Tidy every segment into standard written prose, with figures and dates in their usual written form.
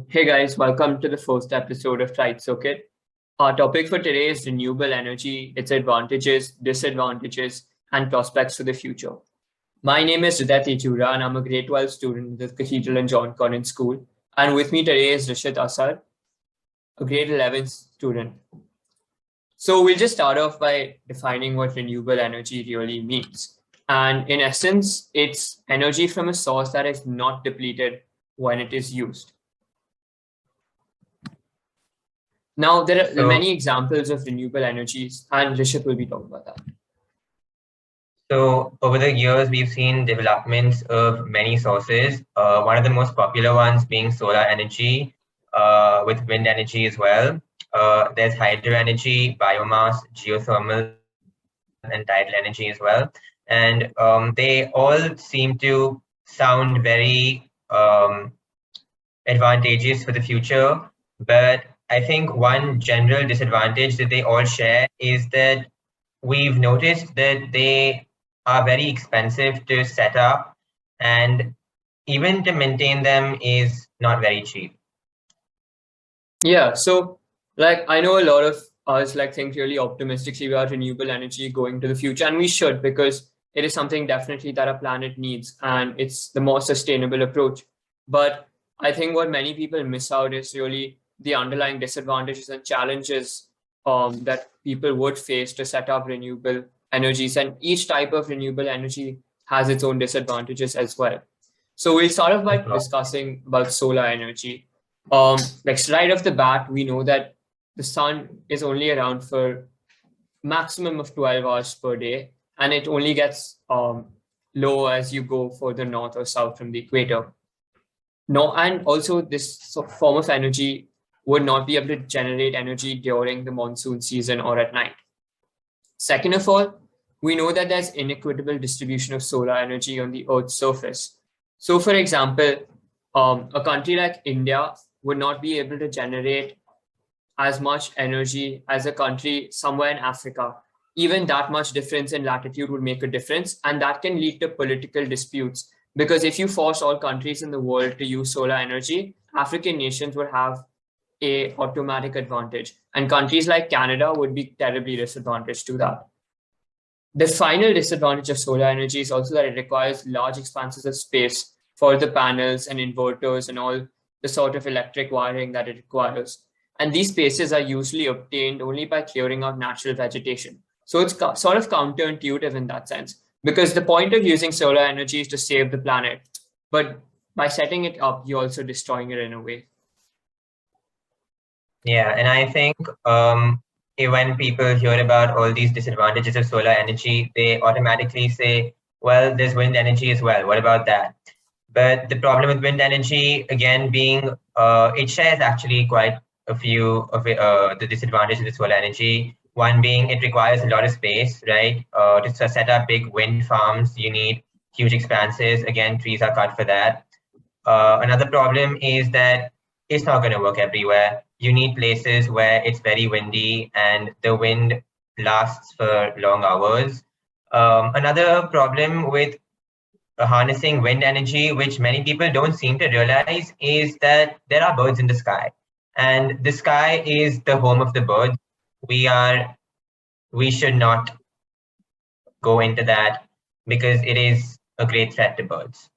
Hey guys, welcome to the first episode of Tried Circuit. Our topic for today is renewable energy, its advantages, disadvantages, and prospects for the future. My name is Hridhay, and I'm a grade 12 student at the Cathedral and John Connon School. And with me today is Hrishit a grade 11 student. So we'll just start off by defining what renewable energy really means. And in essence, it's energy from a source that is not depleted when it is used. Now, there are many examples of renewable energies, and Rishit will be talking about that. So over the years, we've seen developments of many sources. One of the most popular ones being solar energy, with wind energy as well. There's hydro energy, biomass, geothermal, and tidal energy as well. And they all seem to sound very advantageous for the future. But I think one general disadvantage that they all share is that we've noticed that they are very expensive to set up, and even to maintain them is not very cheap. Yeah, so I know a lot of us think really optimistically about renewable energy going to the future, and we should, because it is something definitely that our planet needs, and it's the more sustainable approach. But I think what many people miss out is really the underlying disadvantages and challenges that people would face to set up renewable energies. And each type of renewable energy has its own disadvantages as well. So we'll start off by discussing about solar energy. Right off the bat, we know that the sun is only around for maximum of 12 hours per day, and it only gets low as you go further north or south from the equator. No, and also this form of energy would not be able to generate energy during the monsoon season or at night. Second of all, we know that there's inequitable distribution of solar energy on the Earth's surface. So, for example, a country like India would not be able to generate as much energy as a country somewhere in Africa. Even that much difference in latitude would make a difference, and that can lead to political disputes. Because if you force all countries in the world to use solar energy, African nations would have an automatic advantage, and countries like Canada would be terribly disadvantaged to that. The final disadvantage of solar energy is also that it requires large expanses of space for the panels and inverters and all the sort of electric wiring that it requires. And these spaces are usually obtained only by clearing out natural vegetation. So it's sort of counterintuitive in that sense, because the point of using solar energy is to save the planet. But by setting it up, you're also destroying it in a way. Yeah, and I think when people hear about all these disadvantages of solar energy, they automatically say, well, there's wind energy as well. What about that? But the problem with wind energy, again, being it shares actually quite a few of the disadvantages of solar energy. One being it requires a lot of space, right? To set up big wind farms, you need huge expanses. Again, trees are cut for that. Another problem is that it's not going to work everywhere. You need places where it's very windy and the wind lasts for long hours. Another problem with harnessing wind energy, which many people don't seem to realize, is that there are birds in the sky, and the sky is the home of the birds. We should not go into that because it is a great threat to birds.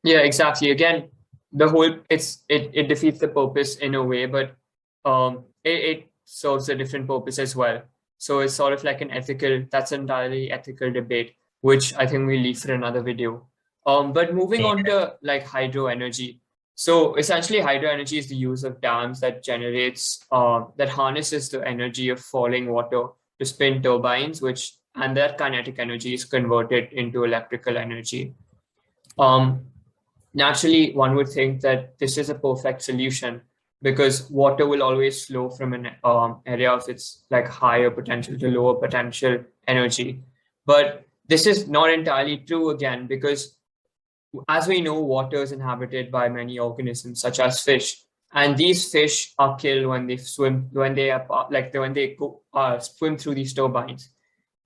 Yeah, exactly. Again, it defeats the purpose in a way, but it serves a different purpose as well. So it's sort of like that's an entirely ethical debate, which I think we'll leave for another video. But moving on to hydro energy. So essentially, hydro energy is the use of dams that that harnesses the energy of falling water to spin turbines, and that kinetic energy is converted into electrical energy. Naturally, one would think that this is a perfect solution because water will always flow from an area of its higher potential to lower potential energy. But this is not entirely true again, because as we know, water is inhabited by many organisms such as fish, and these fish are killed when they swim swim through these turbines.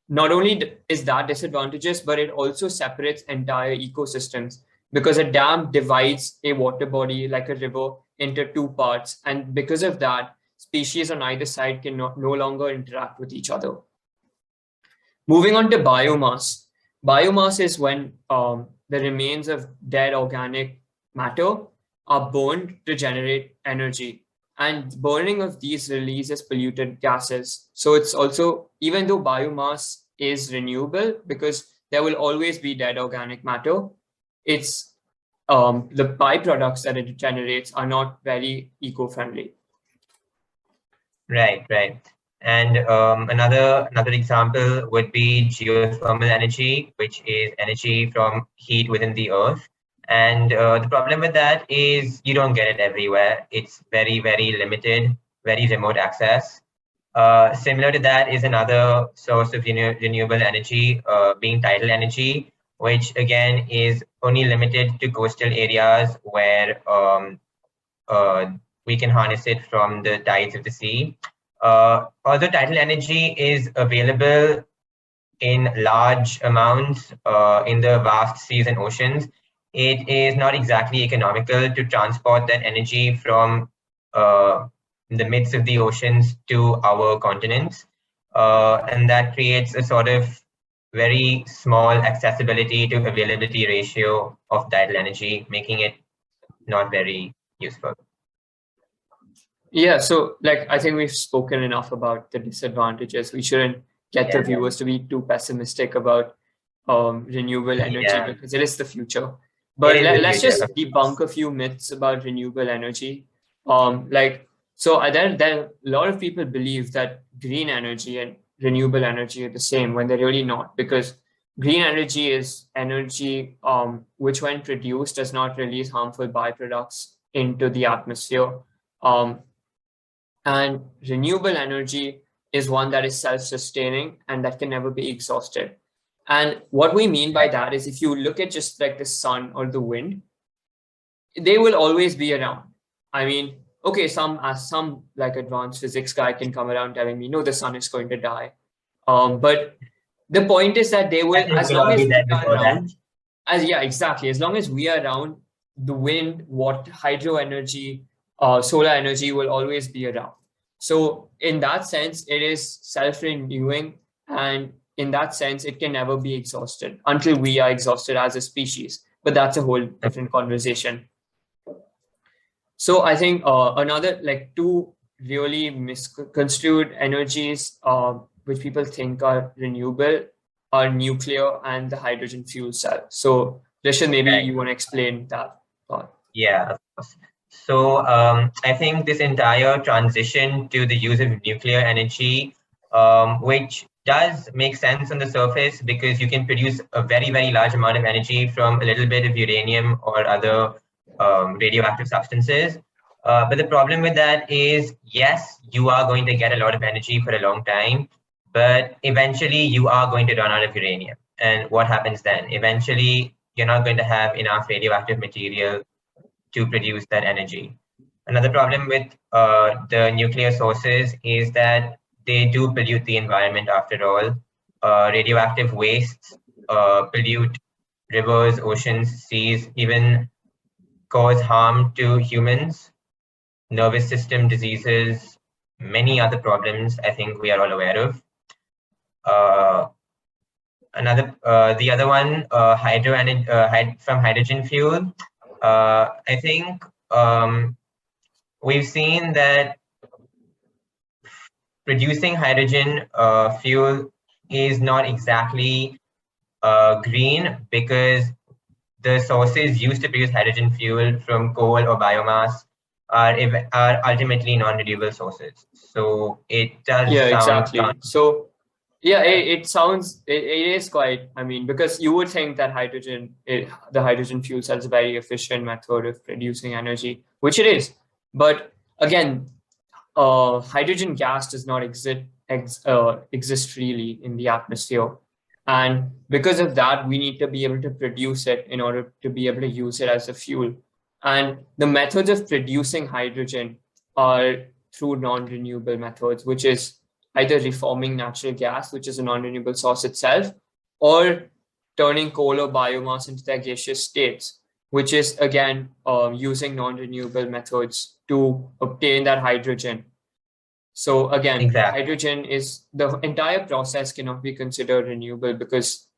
Not only is that disadvantageous, but it also separates entire ecosystems, because a dam divides a water body like a river into two parts. And because of that, species on either side can no longer interact with each other. Moving on to biomass. Biomass is when the remains of dead organic matter are burned to generate energy. And burning of these releases polluted gases. So it's also, even though biomass is renewable, because there will always be dead organic matter, it's the byproducts that it generates are not very eco-friendly. Right, right. And another example would be geothermal energy, which is energy from heat within the earth. And the problem with that is you don't get it everywhere. It's very, very limited, very remote access. Similar to that is another source of renewable energy, being tidal energy, which again is only limited to coastal areas where we can harness it from the tides of the sea. Although tidal energy is available in large amounts in the vast seas and oceans, it is not exactly economical to transport that energy from the midst of the oceans to our continents. And that creates a sort of very small accessibility to availability ratio of tidal energy, making it not very useful. Yeah, so like I think we've spoken enough about the disadvantages. We shouldn't get the viewers to be too pessimistic about renewable energy because it is the future. But let's just debunk a few myths about renewable energy. There a lot of people believe that green energy and renewable energy are the same when they're really not, because green energy is energy which, when produced, does not release harmful byproducts into the atmosphere. And renewable energy is one that is self-sustaining and that can never be exhausted. And what we mean by that is, if you look at just like the sun or the wind, they will always be around. I mean, okay, some like advanced physics guy can come around telling me, no, the sun is going to die. But the point is that they will, as long as we are around, as long as we are around, the wind, hydro energy, solar energy will always be around. So in that sense, it is self-renewing, and in that sense, it can never be exhausted until we are exhausted as a species. But that's a whole different conversation. So I think another, like, two really misconstrued energies which people think are renewable are nuclear and the hydrogen fuel cell. So Hrishit, maybe you want to explain that part. Yeah, of course. So I think this entire transition to the use of nuclear energy, which does make sense on the surface because you can produce a very, very large amount of energy from a little bit of uranium or other radioactive substances. But the problem with that is, yes, you are going to get a lot of energy for a long time, but eventually you are going to run out of uranium. And what happens then? Eventually, you're not going to have enough radioactive material to produce that energy. Another problem with the nuclear sources is that they do pollute the environment after all. Radioactive wastes pollute rivers, oceans, seas, even cause harm to humans, nervous system diseases, many other problems I think we are all aware of. The other one, from hydrogen fuel. I think we've seen that producing hydrogen fuel is not exactly green, because the sources used to produce hydrogen fuel from coal or biomass are ultimately non-renewable sources. So it does sound exactly. So it sounds, it is quite, I mean, because you would think that the hydrogen fuel cell is a very efficient method of producing energy, which it is. But again, hydrogen gas does not exist freely in the atmosphere. And because of that, we need to be able to produce it in order to be able to use it as a fuel. And the methods of producing hydrogen are through non-renewable methods, which is either reforming natural gas, which is a non-renewable source itself, or turning coal or biomass into their gaseous states. which is again using non-renewable methods to obtain that hydrogen. So again, Exactly. hydrogen is the entire process cannot be considered renewable because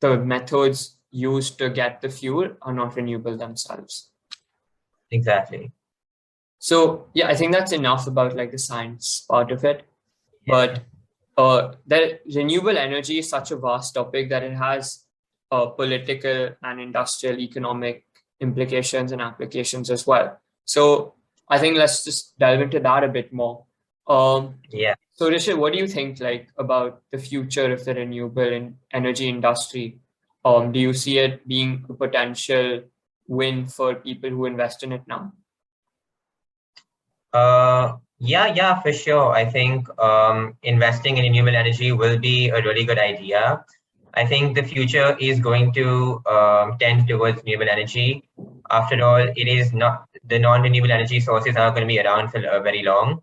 the methods used to get the fuel are not renewable themselves. Exactly. So yeah, I think that's enough about like the science part of it. Yeah. But the renewable energy is such a vast topic that it has political and industrial economic implications and applications as well. So I think let's just delve into that a bit more. Yeah. So Hrishit, what do you think like about the future of the renewable energy industry? Do you see it being a potential win for people who invest in it now? Yeah, for sure. I think investing in renewable energy will be a really good idea. I think the future is going to tend towards renewable energy. After all, it is not the non-renewable energy sources are going to be around for very long.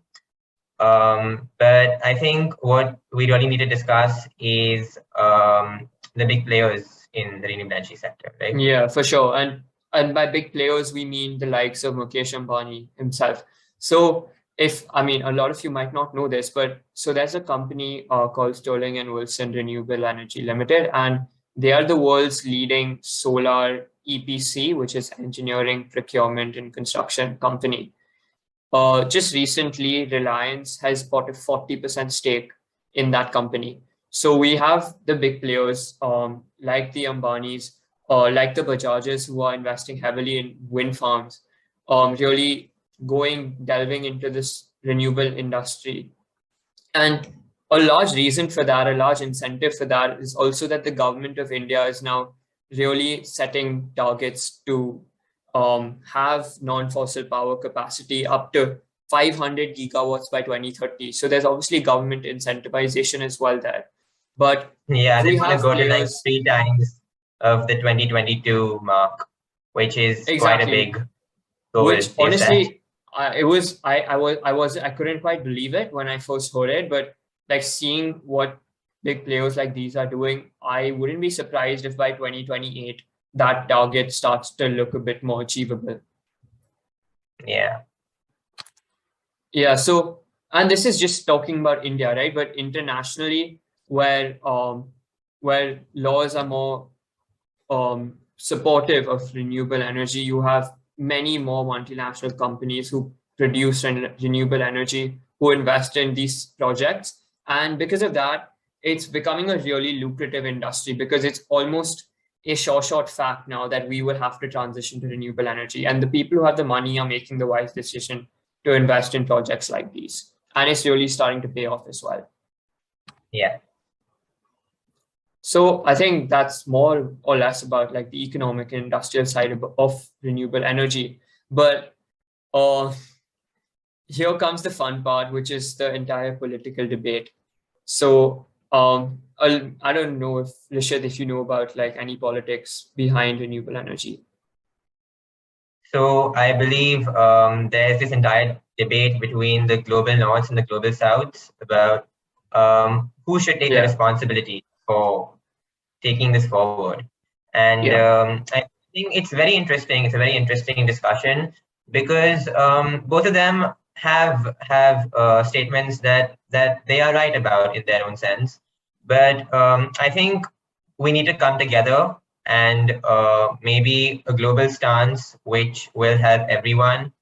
But I think what we really need to discuss is the big players in the renewable energy sector, right? Yeah, for sure. And by big players, we mean the likes of Mukesh Ambani himself. So if I mean a lot of you might not know this, but so there's a company called Sterling and Wilson Renewable Energy Limited, and they are the world's leading solar EPC, which is engineering, procurement, and construction company. Just recently, Reliance has bought a 40% stake in that company. So we have the big players like the Ambanis, like the Bajajes who are investing heavily in wind farms, really delving into this renewable industry. And a large reason for that, a large incentive for that is also that the government of India is now really setting targets to have non-fossil power capacity up to 500 gigawatts by 2030. So there's obviously government incentivization as well there. But Yeah, they we want to have go to like players 3 times of the 2022 mark, which is quite a exactly, big goal which they set. honestly, I couldn't quite believe it when I first heard it, but like seeing what big players like these are doing, I wouldn't be surprised if by 2028 that target starts to look a bit more achievable. Yeah. Yeah, so and this is just talking about India, right? But internationally, where laws are more supportive of renewable energy. You have many more multinational companies who produce renewable energy, who invest in these projects. And because of that, it's becoming a really lucrative industry because it's almost a short fact now that we will have to transition to renewable energy. And the people who have the money are making the wise decision to invest in projects like these. And it's really starting to pay off as well. Yeah. So I think that's more or less about like the economic and industrial side of renewable energy. But uh, here comes the fun part, which is the entire political debate. So I don't know if Rishad, if you know about like any politics behind renewable energy. So I believe there's this entire debate between the global north and the global south about who should take the Yeah, responsibility for taking this forward. And yeah, I think it's very interesting. It's a very interesting discussion because both of them have statements that they are right about in their own sense. But I think we need to come together and maybe a global stance which will help everyone,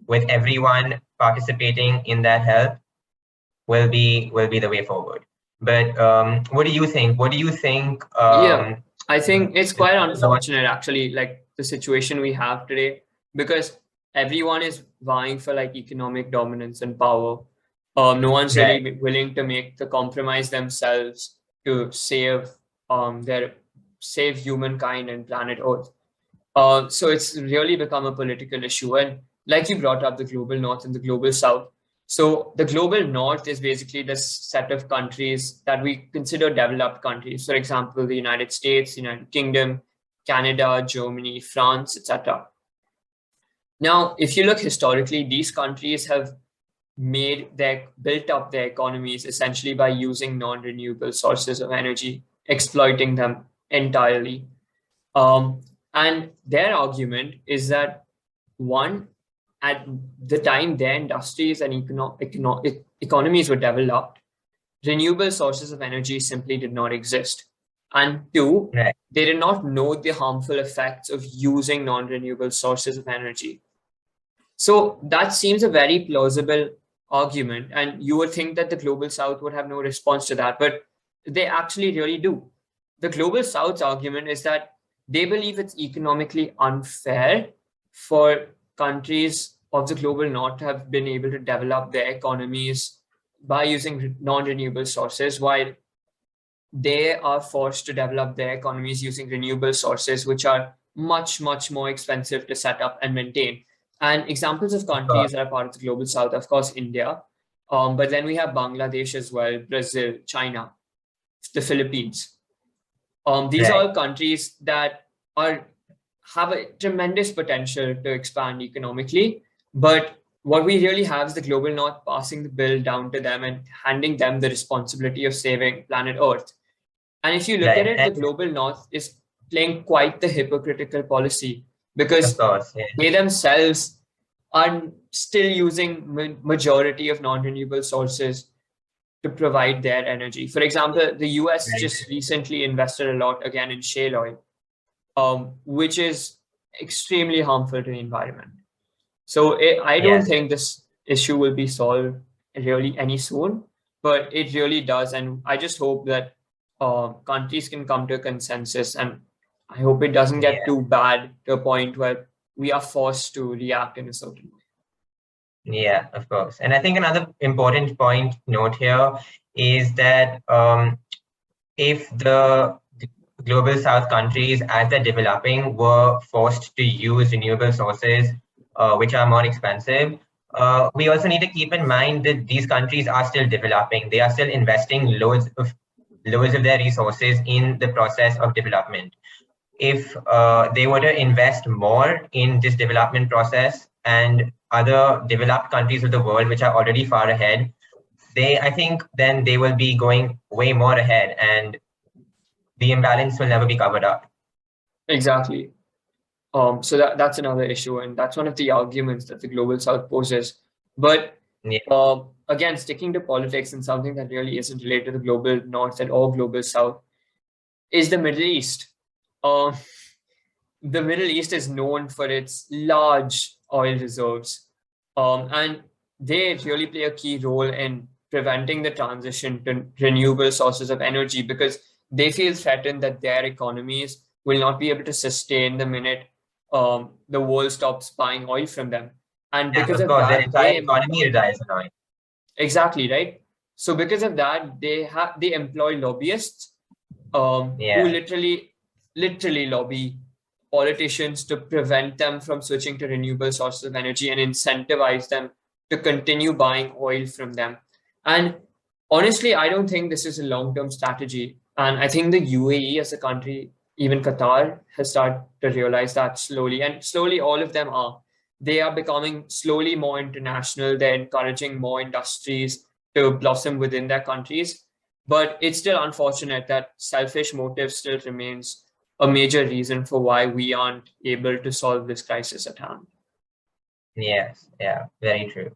with everyone participating in that help will be the way forward. But what do you think? What do you think? yeah. I think it's The quite global north. unfortunate actually, like the situation we have today, because everyone is vying for like economic dominance and power. No one's Right. really willing to make the compromise themselves to their save humankind and planet Earth. So it's really become a political issue. And like you brought up, the global north and the global south. So the global north is basically the set of countries that we consider developed countries. For example, the United States, United Kingdom, Canada, Germany, France, etc. Now, if you look historically, these countries have built up their economies essentially by using non-renewable sources of energy, exploiting them entirely. Um, And their argument is that, one, at the time their industries and economies were developed, renewable sources of energy simply did not exist. And two, Right. they did not know the harmful effects of using non-renewable sources of energy. So that seems a very plausible argument. And you would think that the global south would have no response to that, but they actually really do. The global south's argument is that they believe it's economically unfair for countries of the global north to have been able to develop their economies by using non-renewable sources, while they are forced to develop their economies using renewable sources, which are much, much more expensive to set up and maintain. And examples of Uh, countries that are part of the global south, of course, India, but then we have Bangladesh as well, Brazil, China, the Philippines. These are right. all countries that are have a tremendous potential to expand economically, but what we really have is the global north passing the bill down to them and handing them the responsibility of saving planet Earth. And if you look at Right. it, the And global north is playing quite the hypocritical policy of because course, yeah. they themselves are still using majority of non-renewable sources to provide their energy. For example, the US Very just true. recently invested a lot again in shale oil, which is extremely harmful to the environment. So I don't Yes. think this issue will be solved really any soon, but it really does. And I just hope that countries can come to a consensus. And I hope it doesn't get Yeah. too bad to a point where we are forced to react in a certain way. Yeah, of course. And I think another important point note here is that if the global south countries, as they're developing, were forced to use renewable sources, which are more expensive, we also need to keep in mind that these countries are still developing. They are still investing loads of their resources in the process of development. If they were to invest more in this development process and other developed countries of the world, which are already far ahead, I think then they will be going way more ahead and the imbalance will never be covered up. Exactly. So that's another issue, and that's one of the arguments that the global south poses. But Yeah, again, sticking to politics and something that really isn't related to the global north and or global south is the Middle East. Um, the Middle East is known for its large oil reserves, and they really play a key role in preventing the transition to renewable sources of energy because they feel threatened that their economies will not be able to sustain the minute the world stops buying oil from them. And yeah, because of of course. Their that, entire they economy employ relies on oil. exactly right. So because of that, they employ lobbyists who Yeah, literally lobby politicians to prevent them from switching to renewable sources of energy and incentivize them to continue buying oil from them. And honestly, I don't think this is a long-term strategy. And I think the UAE as a country, even Qatar, has started to realize that slowly. And slowly, all of them are. They are becoming slowly more international. They're encouraging more industries to blossom within their countries. But it's still unfortunate that selfish motive still remains a major reason for why we aren't able to solve this crisis at hand. yes, yeah, very true.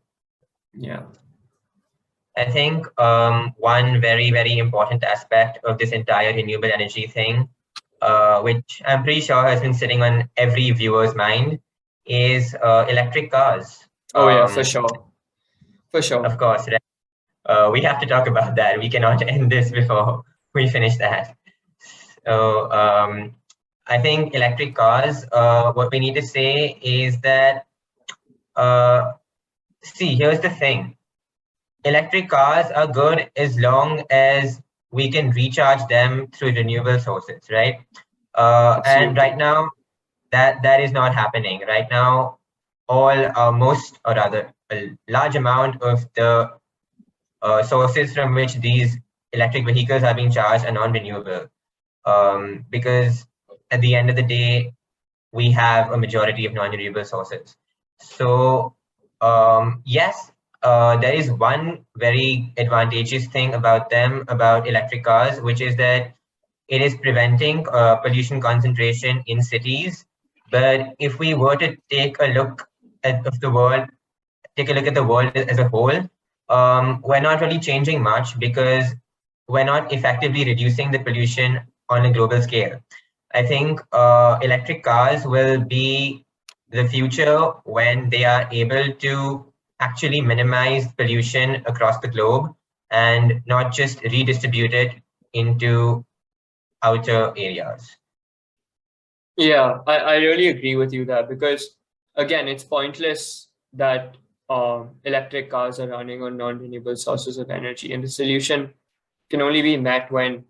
Yeah. I think one very, very important aspect of this entire renewable energy thing, which I'm pretty sure has been sitting on every viewer's mind, is electric cars. Oh yeah, for sure. For Of sure. course, right? We have to talk about that. We cannot end this before we finish that. So I think electric cars, what we need to say is that, see, here's the thing. Electric cars are good as long as we can recharge them through renewable sources, right? And right Absolutely. now, that is not happening. Right now, most or rather a large amount of the sources from which these electric vehicles are being charged are non-renewable. Because at the end of the day, we have a majority of non-renewable sources. So yes, there is one very advantageous thing about them, about electric cars, which is that it is preventing pollution concentration in cities But if we were to take a look at the world, take a look at the world as a whole, we're not really changing much because we're not effectively reducing the pollution on a global scale. I think electric cars will be the future when they are able to actually minimize pollution across the globe and not just redistribute it into outer areas. Yeah, I really agree with you there because, again, it's pointless that electric cars are running on non-renewable sources of energy. And the solution can only be met when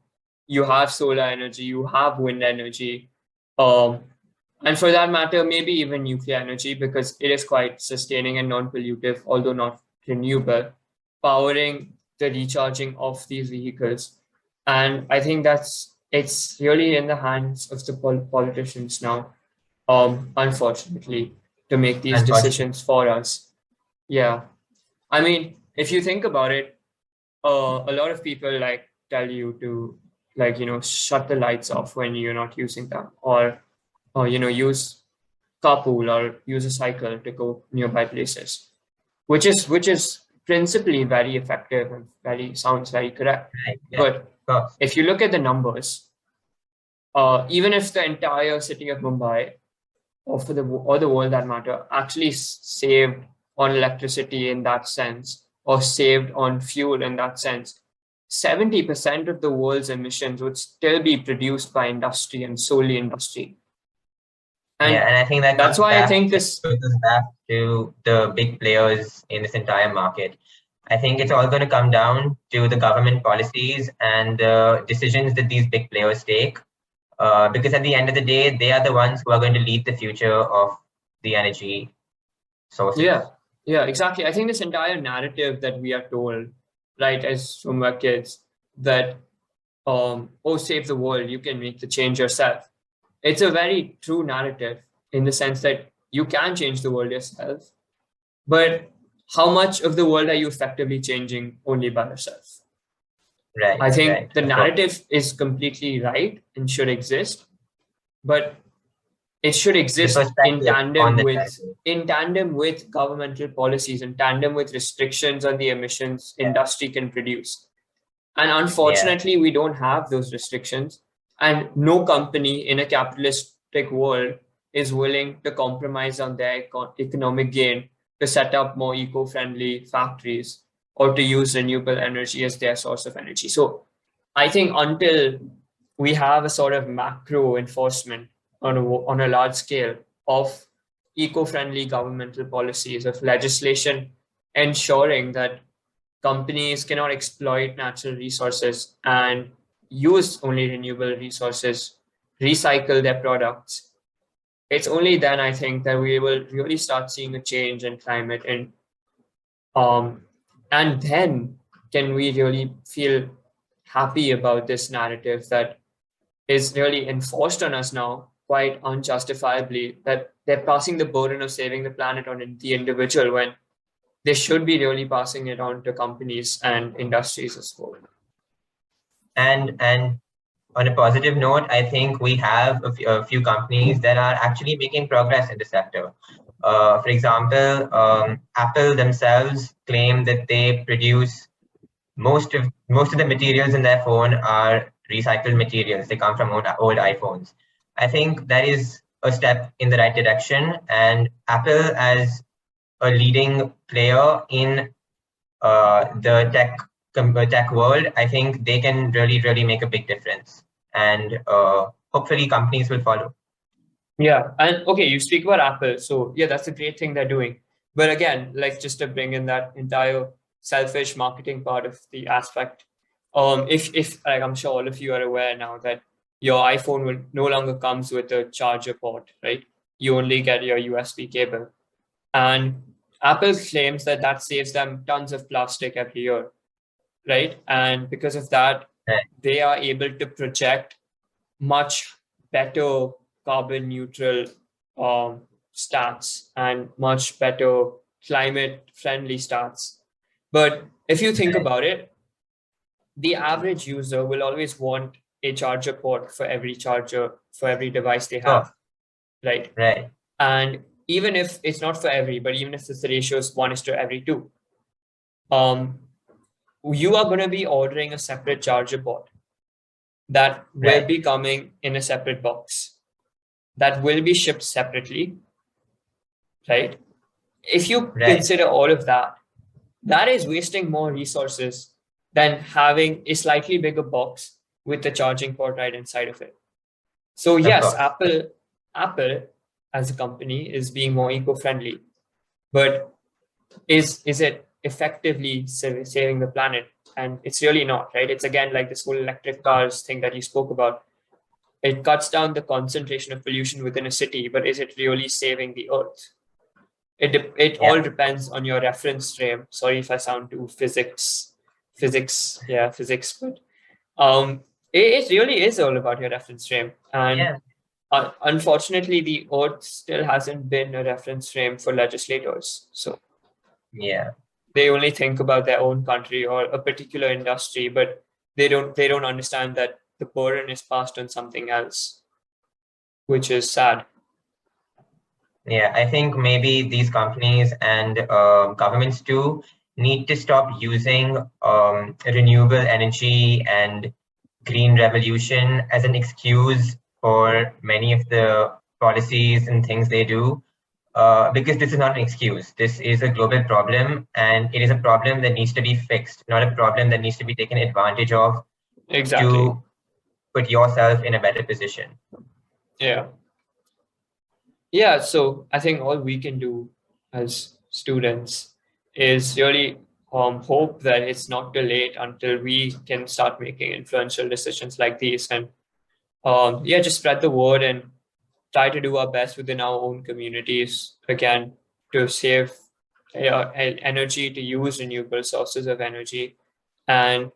you have solar energy, you have wind energy, um, and for that matter, maybe even nuclear energy because it is quite sustaining and non-pollutive, although not renewable, powering the recharging of these vehicles. And I think it's really in the hands of the politicians now, unfortunately, to make these Unfortunately, decisions for us. Yeah. I mean, if you think about it, a lot of people like tell you to shut the lights off when you're not using them, or use carpool or use a cycle to go nearby places, which is principally very effective and very sounds very correct. right? Yeah, But of course. if you look at the numbers, even if the entire city of Mumbai or the world that matter actually saved on electricity in that sense or saved on fuel in that sense, 70% of the world's emissions would still be produced by industry and solely industry. Yeah, And and I think that that's comes why I back, think that this, goes back to the big players in this entire market. I think it's all going to come down to the government policies and the decisions that these big players take. Because at the end of the day, they are the ones who are going to lead the future of the energy yeah, sources. yeah, exactly. I think this entire narrative that we are told, right, as from our kids, that oh, save the world, you can make the change yourself. It's a very true narrative in the sense that you can change the world yourself, but how much of the world are you effectively changing only by yourself? Right, I right, think the of course. narrative is completely right and should exist, but it should The exist perspective on the narrative. in tandem with governmental policies, in tandem with restrictions on the emissions Yeah, industry can produce. And yeah, unfortunately, we don't have those restrictions. And no company in a capitalistic world is willing to compromise on their economic gain to set up more eco friendly factories or to use renewable energy as their source of energy. So I think until we have a sort of macro enforcement on a large scale of eco friendly governmental policies, of legislation ensuring that companies cannot exploit natural resources and use only renewable resources, recycle their products. It's only then I think that we will really start seeing a change in climate, um, and then can we really feel happy about this narrative that is really enforced on us now quite unjustifiably, that they're passing the burden of saving the planet on the individual when they should be really passing it on to companies and industries as well. and on a positive note, I think we have a few companies that are actually making progress in the sector. For example, Apple themselves claim that they produce most of the materials in their phone are recycled materials. They come from old iPhones. I think that is a step in the right direction, and Apple as a leading player in the tech world, I think they can really make a big difference, and hopefully companies will follow. Yeah. And okay, you speak about Apple. So yeah, that's a great thing they're doing. But again, like just to bring in that entire selfish marketing part of the aspect, if like I'm sure all of you are aware now that your iPhone will no longer comes with a charger port, right? You only get your USB cable. And Apple claims that that saves them tons of plastic every year, right? And because of that, Right. they are able to project much better carbon neutral stats and much better climate friendly stats. But if you think Right. about it, the average user will always want a charger port for every charger, for every device they Sure. have, right? Right. And even if it's not for every, but even if the ratio is 1:2, you are going to be ordering a separate charger board that will Right. be coming in a separate box, that will be shipped separately, right? If you Right. consider all of that, that is wasting more resources than having a slightly bigger box with the charging port right inside of it. So Of yes, course. Apple as a company is being more eco-friendly, but is it effectively saving the planet? And it's really not, right? It's again like this whole electric cars thing that you spoke about. It cuts down the concentration of pollution within a city, but is it really saving the earth? It all Yeah. depends on your reference frame. Sorry if I sound too physics, but it really is all about your reference frame. And Yeah. unfortunately, the earth still hasn't been a reference frame for legislators. So Yeah. they only think about their own country or a particular industry, but they don't understand that the burden is passed on something else, which is sad. Yeah, I think maybe these companies and governments too need to stop using renewable energy and green revolution as an excuse for many of the policies and things they do, because this is not an excuse. This is a global problem, and it is a problem that needs to be fixed, not a problem that needs to be taken advantage of Exactly. to put yourself in a better position. Yeah. Yeah. So I think all we can do as students is really hope that it's not too late until we can start making influential decisions like these, and yeah, just spread the word and try to do our best within our own communities again to save energy, to use renewable sources of energy, and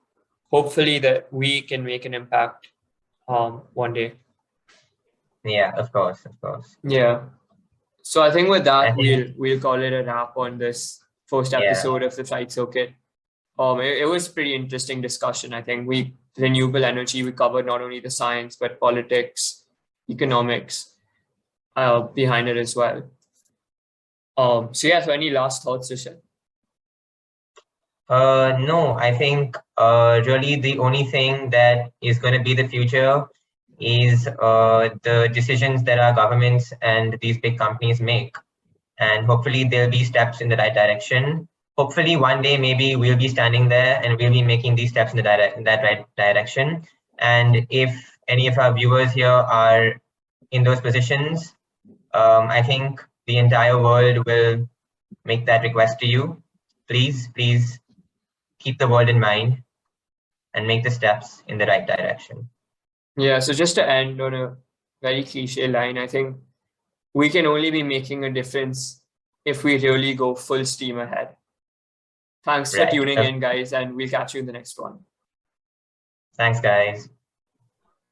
hopefully that we can make an impact one day. Yeah, of course, of course. Yeah. So I think with I that think, we'll call it a wrap on this first yeah, episode of the Flight Circuit. It was pretty interesting discussion. I think renewable energy, we covered not only the science but politics, economics behind it as well. So yeah, so any last thoughts, Rishan? no, I think really the only thing that is going to be the future is the decisions that our governments and these big companies make. And hopefully there'll be steps in the right direction. Hopefully one day maybe we'll be standing there and we'll be making these steps in in that right direction. And if any of our viewers here are in those positions, I think the entire world will make that request to you. Please keep the world in mind and make the steps in the right direction. Yeah, so just to end on a very cliche line, I think we can only be making a difference if we really go full steam ahead. Thanks for Right. tuning in, guys, and we'll catch you in the next one. Thanks, guys.